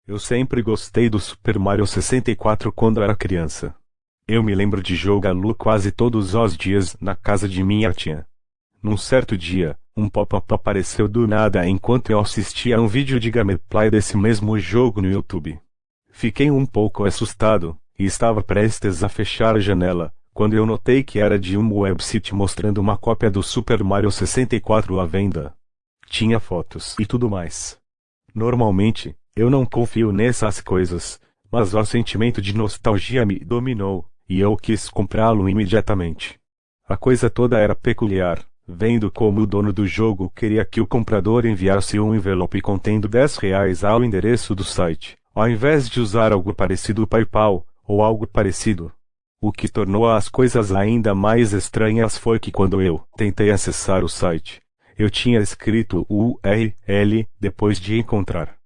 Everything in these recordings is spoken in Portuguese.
Eu sempre gostei do Super Mario 64 quando era criança. Eu me lembro de jogá-lo quase todos os dias na casa de minha tia. Num certo dia, um pop-up apareceu do nada enquanto eu assistia a um vídeo de gameplay desse mesmo jogo no YouTube. Fiquei um pouco assustado, e estava prestes a fechar a janela, quando eu notei que era de um website mostrando uma cópia do Super Mario 64 à venda. Tinha fotos e tudo mais. Normalmente, eu não confio nessas coisas, mas o sentimento de nostalgia me dominou, e eu quis comprá-lo imediatamente. A coisa toda era peculiar, vendo como o dono do jogo queria que o comprador enviasse um envelope contendo R$ 10 ao endereço do site, ao invés de usar algo parecido ao PayPal, ou algo parecido. O que tornou as coisas ainda mais estranhas foi que quando eu tentei acessar o site, eu tinha escrito o URL depois de encontrar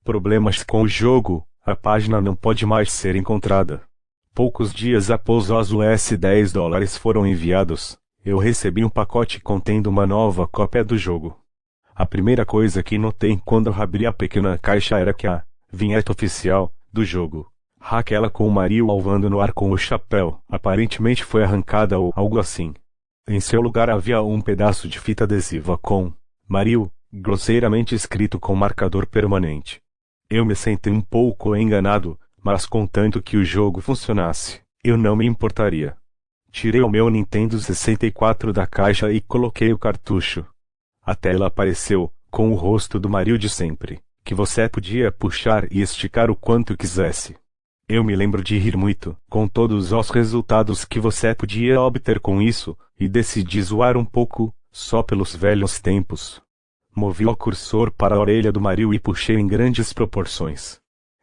problemas com o jogo, a página não pode mais ser encontrada. Poucos dias após os $10 foram enviados, eu recebi um pacote contendo uma nova cópia do jogo. A primeira coisa que notei quando abri a pequena caixa era que a vinheta oficial do jogo, aquela com o Mario alvando no ar com o chapéu, aparentemente foi arrancada ou algo assim. Em seu lugar havia um pedaço de fita adesiva com Mario, grosseiramente escrito com marcador permanente. Eu me senti um pouco enganado, mas contanto que o jogo funcionasse, eu não me importaria. Tirei o meu Nintendo 64 da caixa e coloquei o cartucho. A tela apareceu, com o rosto do Mario de sempre, que você podia puxar e esticar o quanto quisesse. Eu me lembro de rir muito, com todos os resultados que você podia obter com isso, e decidi zoar um pouco, só pelos velhos tempos. Movi o cursor para a orelha do Mario e puxei em grandes proporções.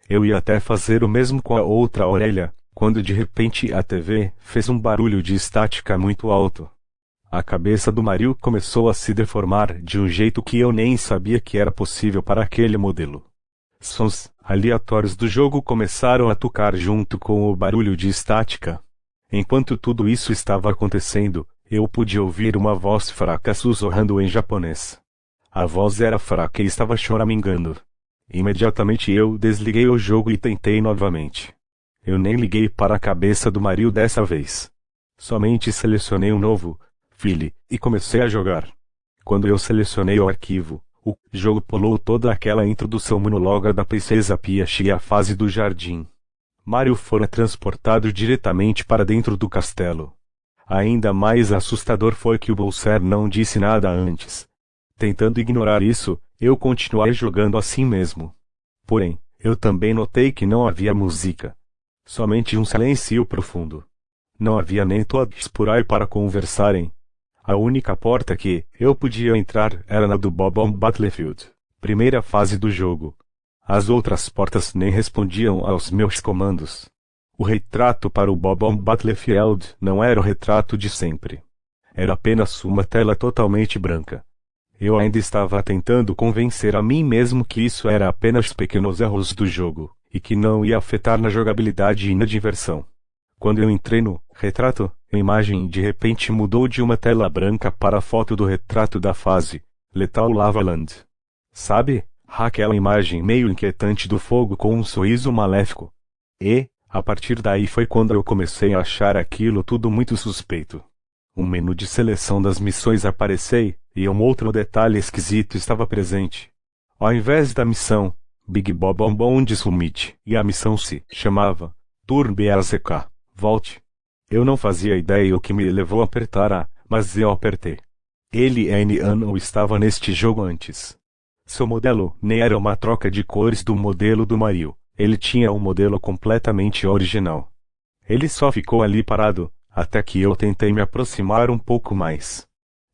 Eu ia até fazer o mesmo com a outra orelha, quando de repente a TV fez um barulho de estática muito alto. A cabeça do Mario começou a se deformar de um jeito que eu nem sabia que era possível para aquele modelo. Sons aleatórios do jogo começaram a tocar junto com o barulho de estática. Enquanto tudo isso estava acontecendo, eu pude ouvir uma voz fraca sussurrando em japonês. A voz era fraca e estava choramingando. Imediatamente eu desliguei o jogo e tentei novamente. Eu nem liguei para a cabeça do Mario dessa vez. Somente selecionei um novo file e comecei a jogar. Quando eu selecionei o arquivo, o jogo pulou toda aquela introdução monóloga da princesa Peach e a fase do jardim. Mario fora transportado diretamente para dentro do castelo. Ainda mais assustador foi que o Bowser não disse nada antes. Tentando ignorar isso, eu continuei jogando assim mesmo. Porém, eu também notei que não havia música. Somente um silêncio profundo. Não havia nem todos por aí para conversarem. A única porta que eu podia entrar era na do Bob-omb Battlefield, primeira fase do jogo. As outras portas nem respondiam aos meus comandos. O retrato para o Bob-omb Battlefield não era o retrato de sempre. Era apenas uma tela totalmente branca. Eu ainda estava tentando convencer a mim mesmo que isso era apenas pequenos erros do jogo, e que não ia afetar na jogabilidade e na diversão. Quando eu entrei no retrato, a imagem de repente mudou de uma tela branca para a foto do retrato da fase, Lethal Lava Land. Sabe? Aquela imagem meio inquietante do fogo com um sorriso maléfico. E, a partir daí foi quando eu comecei a achar aquilo tudo muito suspeito. Um menu de seleção das missões apareceu, e um outro detalhe esquisito estava presente. Ao invés da missão Big Bob-omb Summit, e a missão se chamava Turn BZK, volte. Eu não fazia ideia o que me levou a apertar A, mas eu apertei. Ele não estava neste jogo antes. Seu modelo nem era uma troca de cores do modelo do Mario, ele tinha um modelo completamente original. Ele só ficou ali parado, até que eu tentei me aproximar um pouco mais.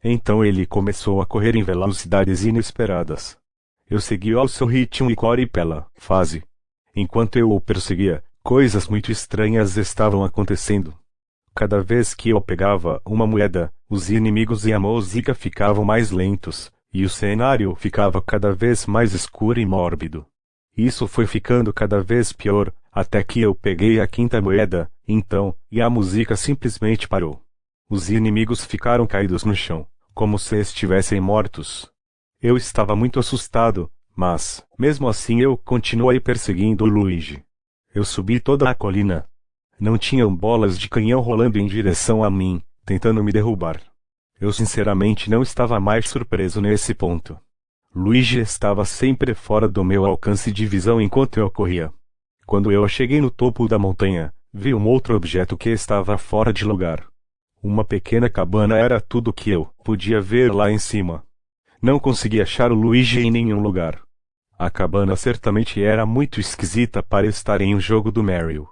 Então ele começou a correr em velocidades inesperadas. Eu segui ao seu ritmo e corri pela fase. Enquanto eu o perseguia, coisas muito estranhas estavam acontecendo. Cada vez que eu pegava uma moeda, os inimigos e a música ficavam mais lentos, e o cenário ficava cada vez mais escuro e mórbido. Isso foi ficando cada vez pior, até que eu peguei a quinta moeda, então, e a música simplesmente parou. Os inimigos ficaram caídos no chão, como se estivessem mortos. Eu estava muito assustado, Mas, mesmo assim eu continuei perseguindo o Luigi. Eu subi toda a colina. Não tinham bolas de canhão rolando em direção a mim, tentando me derrubar. Eu sinceramente não estava mais surpreso nesse ponto. Luigi estava sempre fora do meu alcance de visão enquanto eu corria. Quando eu cheguei no topo da montanha, vi um outro objeto que estava fora de lugar. Uma pequena cabana era tudo que eu podia ver lá em cima. Não consegui achar o Luigi em nenhum lugar. A cabana certamente era muito esquisita para estar em um jogo do Mario.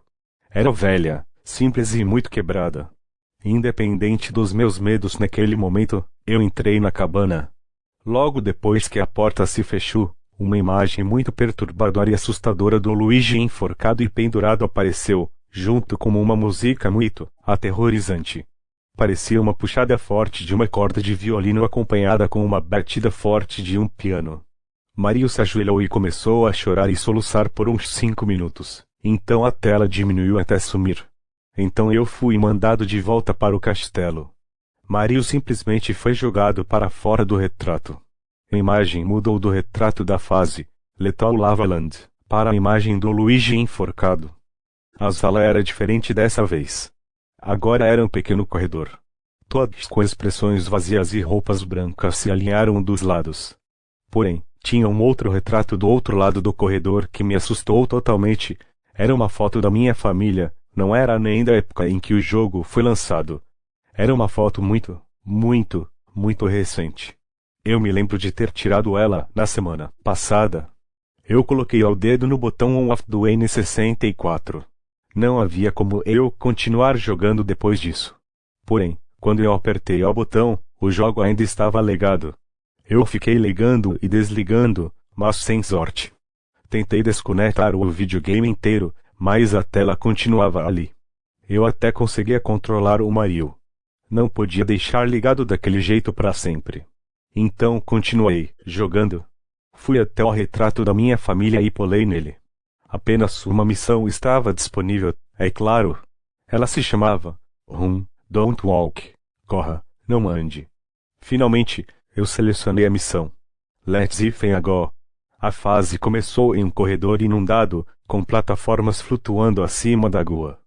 Era velha, simples e muito quebrada. Independente dos meus medos naquele momento, eu entrei na cabana. Logo depois que a porta se fechou, uma imagem muito perturbadora e assustadora do Luigi enforcado e pendurado apareceu, junto com uma música muito aterrorizante. Parecia uma puxada forte de uma corda de violino acompanhada com uma batida forte de um piano. Mario se ajoelhou e começou a chorar e soluçar por uns 5 minutos. Então a tela diminuiu até sumir. Então eu fui mandado de volta para o castelo. Mario simplesmente foi jogado para fora do retrato. A imagem mudou do retrato da fase Lethal Lava Land para a imagem do Luigi enforcado. A sala era diferente dessa vez. Agora era um pequeno corredor. Todos com expressões vazias e roupas brancas se alinharam dos lados. Porém, tinha um outro retrato do outro lado do corredor que me assustou totalmente. Era uma foto da minha família, não era nem da época em que o jogo foi lançado. Era uma foto muito recente. Eu me lembro de ter tirado ela na semana passada. Eu coloquei o dedo no botão on-off do N64. Não havia como eu continuar jogando depois disso. Porém, quando eu apertei o botão, o jogo ainda estava ligado. Eu fiquei ligando e desligando, mas sem sorte. Tentei desconectar o videogame inteiro, mas a tela continuava ali. Eu até conseguia controlar o Mario. Não podia deixar ligado daquele jeito para sempre. Então continuei jogando. Fui até o retrato da minha família e pulei nele. Apenas uma missão estava disponível, é claro. Ela se chamava Run, Don't Walk. Corra, não ande. Finalmente, eu selecionei a missão. Let's go. A fase começou em um corredor inundado, com plataformas flutuando acima da rua.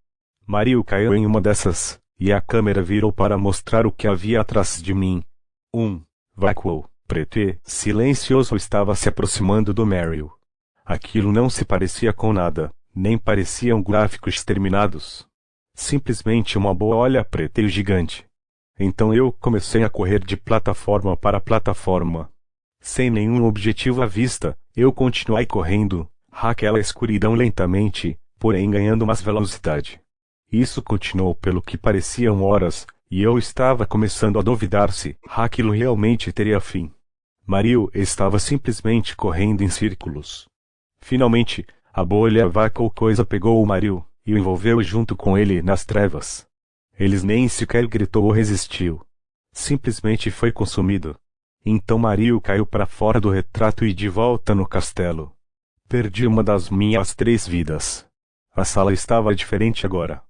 Mario caiu em uma dessas, e a câmera virou para mostrar o que havia atrás de mim. Um vácuo preto e silencioso estava se aproximando do Mario. Aquilo não se parecia com nada, nem pareciam gráficos terminados. Simplesmente uma bolha preta e gigante. Então eu comecei a correr de plataforma para plataforma. Sem nenhum objetivo à vista, eu continuei correndo, aquela escuridão lentamente, porém ganhando mais velocidade. Isso continuou pelo que pareciam horas, e eu estava começando a duvidar se aquilo realmente teria fim. Mario estava simplesmente correndo em círculos. Finalmente, a bolha vácuo coisa pegou o Mario e o envolveu junto com ele nas trevas. Ele nem sequer gritou ou resistiu. Simplesmente foi consumido. Então Mario caiu para fora do retrato e de volta no castelo. Perdi uma das minhas 3 vidas. A sala estava diferente agora.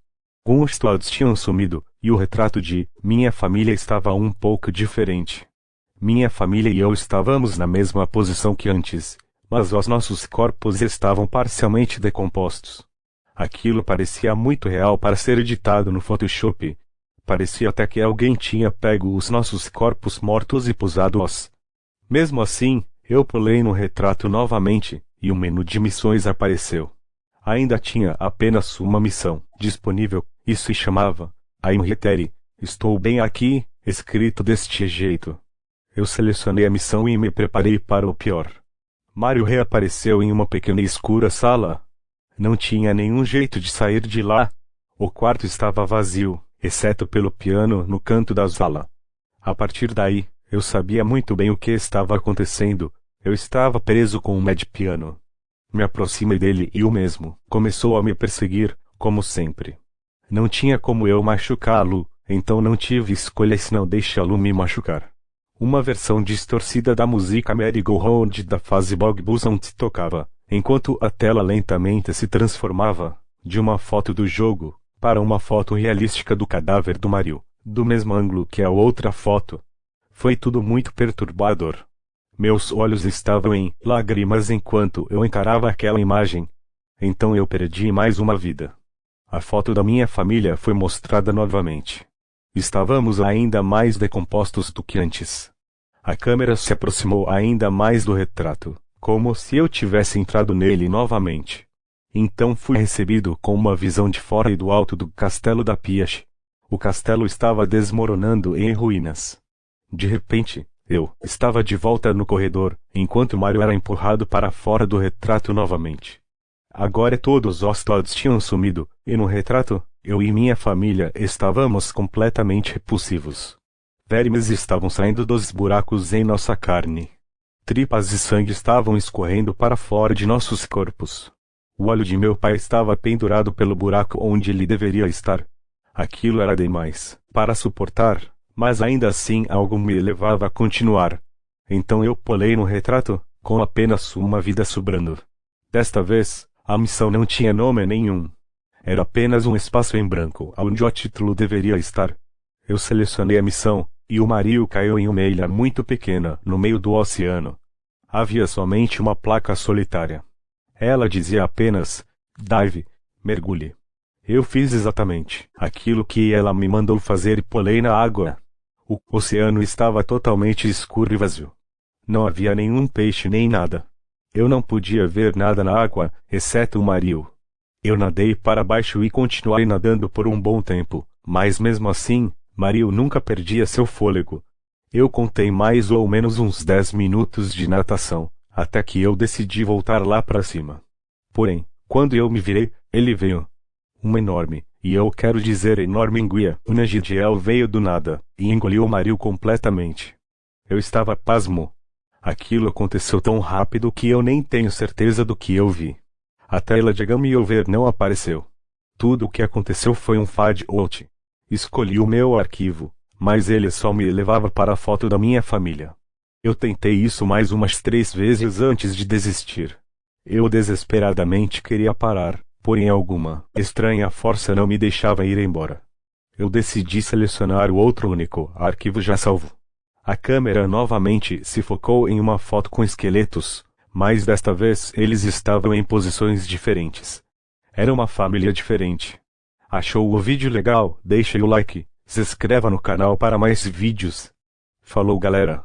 Alguns todos tinham sumido, e o retrato de minha família estava um pouco diferente. Minha família e eu estávamos na mesma posição que antes, mas os nossos corpos estavam parcialmente decompostos. Aquilo parecia muito real para ser editado no Photoshop. Parecia até que alguém tinha pego os nossos corpos mortos e posado-os. Mesmo assim, eu pulei no retrato novamente, e o menu de missões apareceu. Ainda tinha apenas uma missão disponível, e se chamava I'm here, estou bem aqui, escrito deste jeito. Eu selecionei a missão e me preparei para o pior. Mario reapareceu em uma pequena e escura sala. Não tinha nenhum jeito de sair de lá. O quarto estava vazio, exceto pelo piano no canto da sala. A partir daí, eu sabia muito bem o que estava acontecendo. Eu estava preso com um Mad Piano. Me aproximei dele e o mesmo começou a me perseguir, como sempre. Não tinha como eu machucá-lo, então não tive escolha senão deixá-lo me machucar. Uma versão distorcida da música Merry Go Round da fase Bog Buzzant tocava, enquanto a tela lentamente se transformava, de uma foto do jogo, para uma foto realística do cadáver do Mario, do mesmo ângulo que a outra foto. Foi tudo muito perturbador. Meus olhos estavam em lágrimas enquanto eu encarava aquela imagem. Então eu perdi mais uma vida. A foto da minha família foi mostrada novamente. Estávamos ainda mais decompostos do que antes. A câmera se aproximou ainda mais do retrato, como se eu tivesse entrado nele novamente. Então fui recebido com uma visão de fora e do alto do castelo da Piache. O castelo estava desmoronando em ruínas. De repente, eu estava de volta no corredor, enquanto Mario era empurrado para fora do retrato novamente. Agora todos os Ostods tinham sumido, e no retrato, eu e minha família estávamos completamente repulsivos. Vermes estavam saindo dos buracos em nossa carne. Tripas e sangue estavam escorrendo para fora de nossos corpos. O olho de meu pai estava pendurado pelo buraco onde ele deveria estar. Aquilo era demais para suportar, mas ainda assim algo me levava a continuar. Então eu pulei no retrato, com apenas uma vida sobrando. Desta vez, a missão não tinha nome nenhum. Era apenas um espaço em branco, onde o título deveria estar. Eu selecionei a missão, e o Mario caiu em uma ilha muito pequena, no meio do oceano. Havia somente uma placa solitária. Ela dizia apenas, dive, mergulhe. Eu fiz exatamente aquilo que ela me mandou fazer e pulei na água. O oceano estava totalmente escuro e vazio. Não havia nenhum peixe nem nada. Eu não podia ver nada na água, exceto o Mario. Eu nadei para baixo e continuei nadando por um bom tempo, mas mesmo assim, Mario nunca perdia seu fôlego. Eu contei mais ou menos uns 10 minutos de natação, até que eu decidi voltar lá para cima. Porém, quando eu me virei, ele veio. Uma enorme, e eu quero dizer enorme enguia, uma Gigiel veio do nada, e engoliu o Mario completamente. Eu estava pasmo. Aquilo aconteceu tão rápido que eu nem tenho certeza do que eu vi. A tela de Game Over não apareceu. Tudo o que aconteceu foi um fade out. Escolhi o meu arquivo, mas ele só me levava para a foto da minha família. Eu tentei isso mais umas 3 vezes antes de desistir. Eu desesperadamente queria parar, porém alguma estranha força não me deixava ir embora. Eu decidi selecionar o outro único arquivo já salvo. A câmera novamente se focou em uma foto com esqueletos, mas desta vez eles estavam em posições diferentes. Era uma família diferente. Achou o vídeo legal? Deixe o like, se inscreva no canal para mais vídeos. Falou, galera!